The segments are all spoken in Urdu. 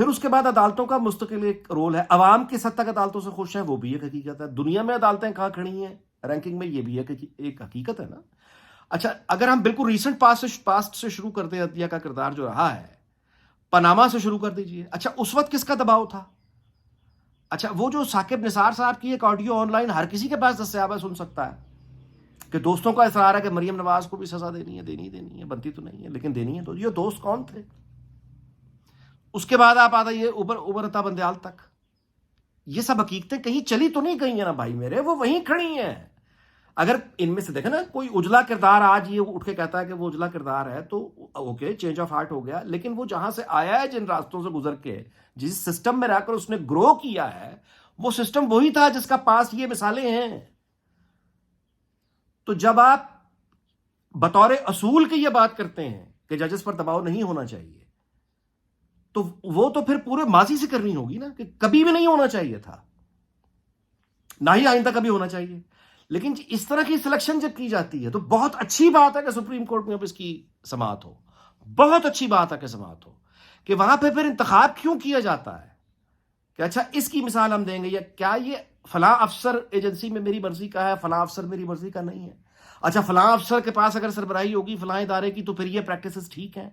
پھر اس کے بعد عدالتوں کا مستقل ایک رول ہے. عوام کس حد تک عدالتوں سے خوش ہیں وہ بھی ایک حقیقت ہے. دنیا میں عدالتیں کہاں کھڑی ہیں رینکنگ میں، یہ بھی ایک حقیقت ہے نا. اچھا اگر ہم بالکل ریسنٹ پاسٹ سے شروع کرتے ہیں عدلیہ کا کردار جو رہا ہے، پاناما سے شروع کر دیجئے. اچھا اس وقت کس کا دباؤ تھا؟ اچھا وہ جو ثاقب نثار صاحب کی ایک آڈیو آن لائن ہر کسی کے پاس دستیاب ہے، سن سکتا ہے، کہ دوستوں کا اصرار ہے کہ مریم نواز کو بھی سزا دینی ہے، بنتی تو نہیں ہے لیکن دینی ہے. تو یہ دوست کون تھے؟ اس کے بعد آپ آتا یہ ابھرتا بندیال تک. یہ سب حقیقتیں کہیں چلی تو نہیں گئی ہیں نا بھائی میرے، وہ وہیں کھڑی ہیں. اگر ان میں سے دیکھیں نا کوئی اجلا کردار آج یہ اٹھ کے کہتا ہے کہ وہ اجلا کردار ہے تو اوکے چینج آف ہارٹ ہو گیا، لیکن وہ جہاں سے آیا ہے، جن راستوں سے گزر کے جس سسٹم میں رہ کر اس نے گرو کیا ہے، وہ سسٹم وہی تھا جس کا پاس یہ مثالیں ہیں. تو جب آپ بطور اصول کی یہ بات کرتے ہیں کہ ججز پر دباؤ نہیں ہونا چاہیے، تو وہ تو پھر پورے ماضی سے کرنی ہوگی نا، کہ کبھی بھی نہیں ہونا چاہیے تھا، نہ ہی آئندہ کبھی ہونا چاہیے. لیکن اس طرح کی سلیکشن جب کی جاتی ہے تو بہت اچھی بات ہے کہ سپریم کورٹ میں اب اس کی سماعت ہو، بہت اچھی بات ہے کہ سماعت ہو، کہ وہاں پہ پھر انتخاب کیوں کیا جاتا ہے کہ اچھا اس کی مثال ہم دیں گے، یا کیا یہ فلاں افسر ایجنسی میں میری مرضی کا ہے، فلاں افسر میری مرضی کا نہیں ہے. اچھا فلاں افسر کے پاس اگر سربراہی ہوگی فلاں ادارے کی تو پھر یہ پریکٹسز ٹھیک ہیں،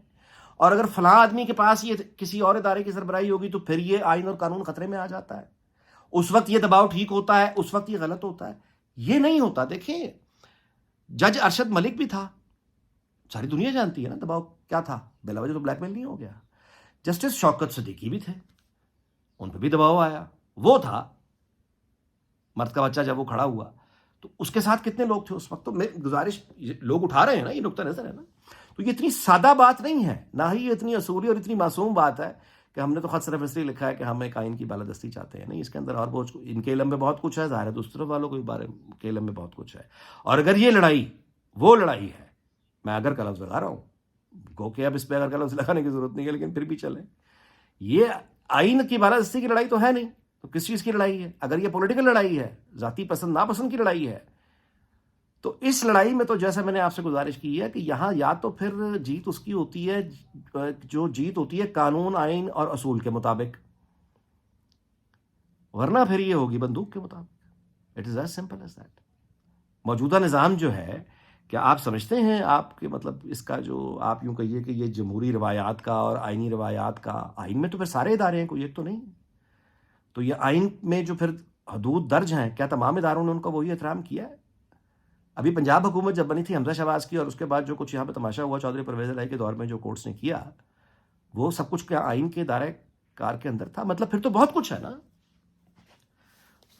اور اگر فلاں آدمی کے پاس یہ کسی اور ادارے کی سربراہی ہوگی تو پھر یہ آئین اور قانون خطرے میں آ جاتا ہے. اس وقت یہ دباؤ ٹھیک ہوتا ہے، اس وقت یہ غلط ہوتا ہے. یہ نہیں ہوتا. دیکھیں جج ارشد ملک بھی تھا، ساری دنیا جانتی ہے نا دباؤ کیا تھا، بلا وجہ تو بلیک میل نہیں ہو گیا. جسٹس شوکت صدیقی بھی تھے، ان پہ بھی دباؤ آیا، وہ تھا مرد کا بچہ جب وہ کھڑا ہوا تو اس کے ساتھ کتنے لوگ تھے اس وقت. تو میں گزارش، لوگ اٹھا رہے ہیں نا، یہ نقطہ نظر ہے نا. تو یہ اتنی سادہ بات نہیں ہے، نہ ہی یہ اتنی اصولی اور اتنی معصوم بات ہے کہ ہم نے تو خط صرف اس لیے لکھا ہے کہ ہم ایک آئین کی بالادستی چاہتے ہیں. نہیں، اس کے اندر اور بہت، ان کے علم میں بہت کچھ ہے، ظاہر ہے دوسرے والوں کو بارے کے علم میں بہت کچھ ہے. اور اگر یہ لڑائی وہ لڑائی ہے، میں اگر کا لفظ لگا رہا ہوں، گو کہ اب اس پہ اگر کا لفظ لگانے کی ضرورت نہیں ہے، لیکن پھر بھی چلیں، یہ آئین کی بالادستی کی لڑائی تو ہے نہیں، تو کس چیز کی لڑائی ہے؟ اگر یہ پولیٹیکل لڑائی ہے، ذاتی پسند ناپسند کی لڑائی ہے، تو اس لڑائی میں تو جیسا میں نے آپ سے گزارش کی ہے کہ یہاں یا تو پھر جیت اس کی ہوتی ہے جو جیت ہوتی ہے قانون، آئین اور اصول کے مطابق، ورنہ پھر یہ ہوگی بندوق کے مطابق. It is as simple as that. موجودہ نظام جو ہے، کیا آپ سمجھتے ہیں، آپ کے مطلب اس کا جو آپ یوں کہیے کہ یہ جمہوری روایات کا اور آئینی روایات کا، آئین میں تو پھر سارے ادارے ہیں، کوئی ایک تو نہیں. تو یہ آئین میں جو پھر حدود درج ہیں، کیا تمام اداروں نے ان کا وہی احترام کیا ہے؟ ابھی پنجاب حکومت جب بنی تھی حمزہ شہباز کی، اور اس کے بعد جو کچھ یہاں پہ تماشا ہوا چودھری پرویز الہی کے دور میں جو کورٹس نے کیا، وہ سب کچھ کیا آئین کے دائرہ کار کے اندر تھا؟ مطلب پھر تو بہت کچھ ہے نا.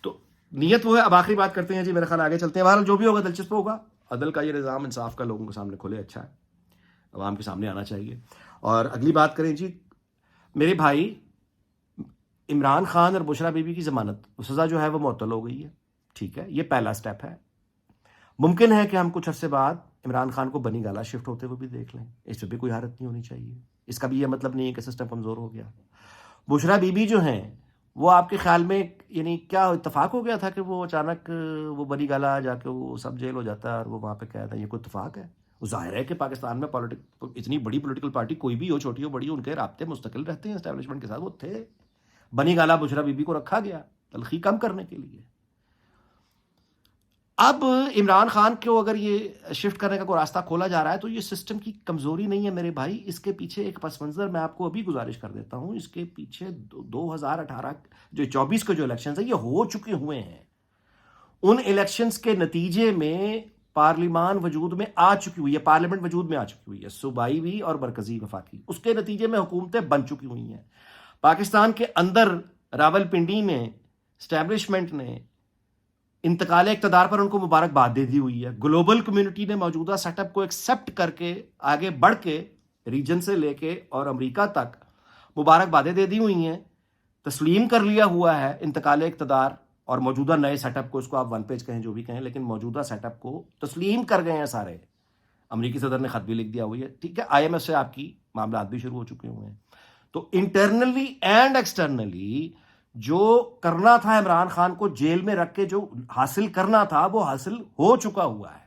تو نیت وہ ہے. اب آخری بات کرتے ہیں جی، میرے خیال آگے چلتے ہیں. بہرحال جو بھی ہوگا دلچسپ ہوگا. عدل کا یہ نظام، انصاف کا لوگوں کے سامنے کھلے، اچھا ہے، عوام کے سامنے آنا چاہیے. اور اگلی بات کریں جی، میرے بھائی عمران خان اور بشرا بی بی کی ضمانت سزا جو ہے وہ معطل ہو گئی ہے. ٹھیک ہے، یہ پہلا سٹیپ ہے. ممکن ہے کہ ہم کچھ عرصے بعد عمران خان کو بنی گالا شفٹ ہوتے ہوئے بھی دیکھ لیں، اس پہ بھی کوئی حرکت نہیں ہونی چاہیے. اس کا بھی یہ مطلب نہیں ہے کہ سسٹم کمزور ہو گیا. بشرا بی بی جو ہیں، وہ آپ کے خیال میں یعنی کیا اتفاق ہو گیا تھا کہ وہ اچانک وہ بنی گالا جا کے وہ سب جیل ہو جاتا ہے اور وہ وہاں پہ قید ہے؟ یہ کوئی اتفاق ہے؟ وہ ظاہر ہے کہ پاکستان میں اتنی بڑی پولیٹیکل پارٹی کوئی بھی ہو، چھوٹی ہو بڑی ہو، ان کے رابطے مستقل رہتے ہیں اسٹیبلشمنٹ کے ساتھ. وہ تھے، بنی گالا بشرا بی بی کو رکھا گیا تلخی کم کرنے کے لیے. اب عمران خان کو اگر یہ شفٹ کرنے کا کوئی راستہ کھولا جا رہا ہے تو یہ سسٹم کی کمزوری نہیں ہے میرے بھائی. اس کے پیچھے ایک پس منظر میں آپ کو ابھی گزارش کر دیتا ہوں. اس کے پیچھے 2018 جو 24 کے جو الیکشنز ہیں، یہ ہو چکے ہوئے ہیں. ان الیکشنز کے نتیجے میں پارلیمان وجود میں آ چکی ہوئی ہے، پارلیمنٹ وجود میں آ چکی ہوئی ہے، صوبائی بھی اور مرکزی وفاقی. اس کے نتیجے میں حکومتیں بن چکی ہوئی ہیں. پاکستان کے اندر راولپنڈی میں اسٹیبلشمنٹ نے انتقال اقتدار پر ان کو مبارکباد دے دی ہوئی ہے. گلوبل کمیونٹی نے موجودہ سیٹ اپ کو ایکسیپٹ کر کے آگے بڑھ کے ریجن سے لے کے اور امریکہ تک مبارکبادیں دے دی ہوئی ہیں. تسلیم کر لیا ہوا ہے انتقال اقتدار اور موجودہ نئے سیٹ اپ کو. اس کو آپ ون پیج کہیں جو بھی کہیں، لیکن موجودہ سیٹ اپ کو تسلیم کر گئے ہیں سارے. امریکی صدر نے خط بھی لکھ دیا ہوئی ہے. ٹھیک ہے، آئی ایم ایف سے آپ کی معاملات بھی شروع ہو چکے ہوئے ہیں. تو انٹرنلی اینڈ ایکسٹرنلی جو کرنا تھا عمران خان کو جیل میں رکھ کے جو حاصل کرنا تھا وہ حاصل ہو چکا ہوا ہے.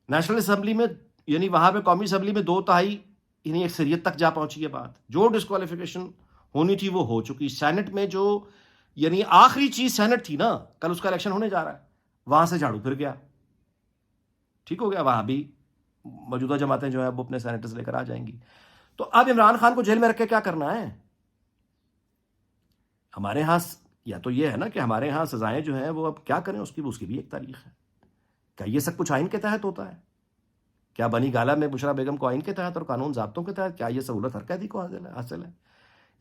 نیشنل اسمبلی میں یعنی وہاں پہ قومی اسمبلی میں 2/3 یعنی اکثریت تک جا پہنچی ہے بات. جو ڈسکوالیفیکیشن ہونی تھی وہ ہو چکی. سینٹ میں جو یعنی آخری چیز سینٹ تھی نا, کل اس کا الیکشن ہونے جا رہا ہے, وہاں سے جھاڑو پھر گیا, ٹھیک ہو گیا. وہاں بھی موجودہ جماعتیں جو ہیں وہ اپنے سینیٹرز لے کر آ جائیں گی. تو اب عمران خان کو جیل میں رکھ کے کیا کرنا ہے؟ ہمارے ہاں یا تو یہ ہے نا کہ ہمارے ہاں سزائیں جو ہیں وہ اب کیا کریں, اس کی بھی ایک تاریخ ہے. کیا یہ سب کچھ آئین کے تحت ہوتا ہے؟ کیا بنی گالہ میں بشرا بیگم کو آئین کے تحت اور قانون ضابطوں کے تحت کیا یہ سہولت ہر قیدی کو حاصل ہے؟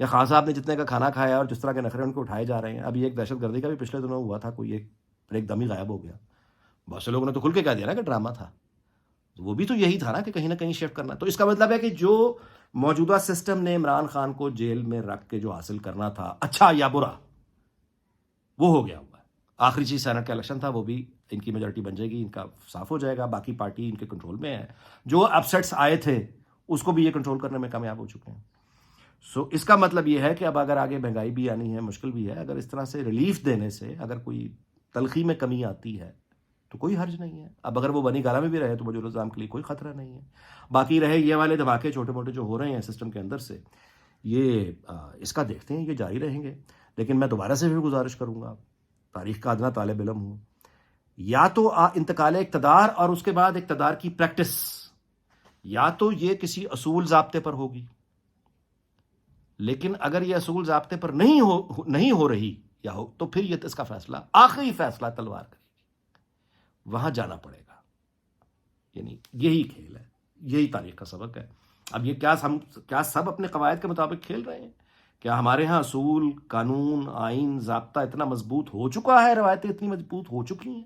یا خان صاحب نے جتنے کا کھانا کھایا اور جس طرح کے نخرے ان کو اٹھائے جا رہے ہیں. ابھی ایک دہشت گردی کا بھی پچھلے دنوں ہوا تھا, کوئی ایک دم ہی غائب ہو گیا. بہت سے لوگوں نے تو کھل کے کہہ دیا نا کہ ڈرامہ تھا. وہ بھی تو یہی تھا نا کہ کہیں نہ کہیں شفٹ کرنا. تو اس کا مطلب ہے کہ جو موجودہ سسٹم نے عمران خان کو جیل میں رکھ کے جو حاصل کرنا تھا, اچھا یا برا, وہ ہو گیا ہوا ہے. آخری چیز سینٹ کا الیکشن تھا, وہ بھی ان کی میجورٹی بن جائے گی, ان کا صاف ہو جائے گا. باقی پارٹی ان کے کنٹرول میں ہے. جو اپسیٹس آئے تھے اس کو بھی یہ کنٹرول کرنے میں کامیاب ہو چکے ہیں. سو اس کا مطلب یہ ہے کہ اب اگر آگے مہنگائی بھی آنی ہے, مشکل بھی ہے, اگر اس طرح سے ریلیف دینے سے اگر کوئی تلخی میں کمی آتی ہے تو کوئی حرج نہیں ہے. اب اگر وہ بنی گالہ میں بھی رہے تو وزیر الزام کے لیے کوئی خطرہ نہیں ہے. باقی رہے یہ والے دھماکے چھوٹے موٹے جو ہو رہے ہیں سسٹم کے اندر سے, یہ اس کا دیکھتے ہیں, یہ جاری رہیں گے. لیکن میں دوبارہ سے بھی گزارش کروں گا, تاریخ کا ادنا طالب علم ہوں, یا تو انتقال اقتدار اور اس کے بعد اقتدار کی پریکٹس, یا تو یہ کسی اصول ضابطے پر ہوگی. لیکن اگر یہ اصول ضابطے پر نہیں ہو رہی یا ہو تو پھر یہ اس کا فیصلہ, آخری فیصلہ تلوار کرے گی, وہاں جانا پڑے گا. یعنی یہی کھیل ہے, یہی تاریخ کا سبق ہے. اب یہ کیا سب اپنے قواعد کے مطابق کھیل رہے ہیں؟ کیا ہمارے ہاں اصول, قانون, آئین, ضابطہ اتنا مضبوط ہو چکا ہے, روایتیں اتنی مضبوط ہو چکی ہیں؟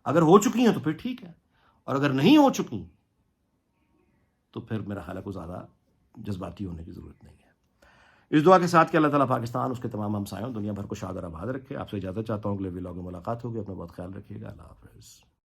اگر ہو چکی ہیں تو پھر ٹھیک ہے, اور اگر نہیں ہو چکی تو پھر میرا خیال ہے کوئی زیادہ جذباتی ہونے کی ضرورت نہیں ہے. اس دعا کے ساتھ کہ اللہ تعالیٰ پاکستان, اس کے تمام ہمسایوں, دنیا بھر کو شاد اور آباد رکھے. آپ سے اجازت چاہتا ہوں, اگلے ولاگ میں ملاقات ہوگی. اپنا بہت خیال رکھیے گا. اللہ حافظ.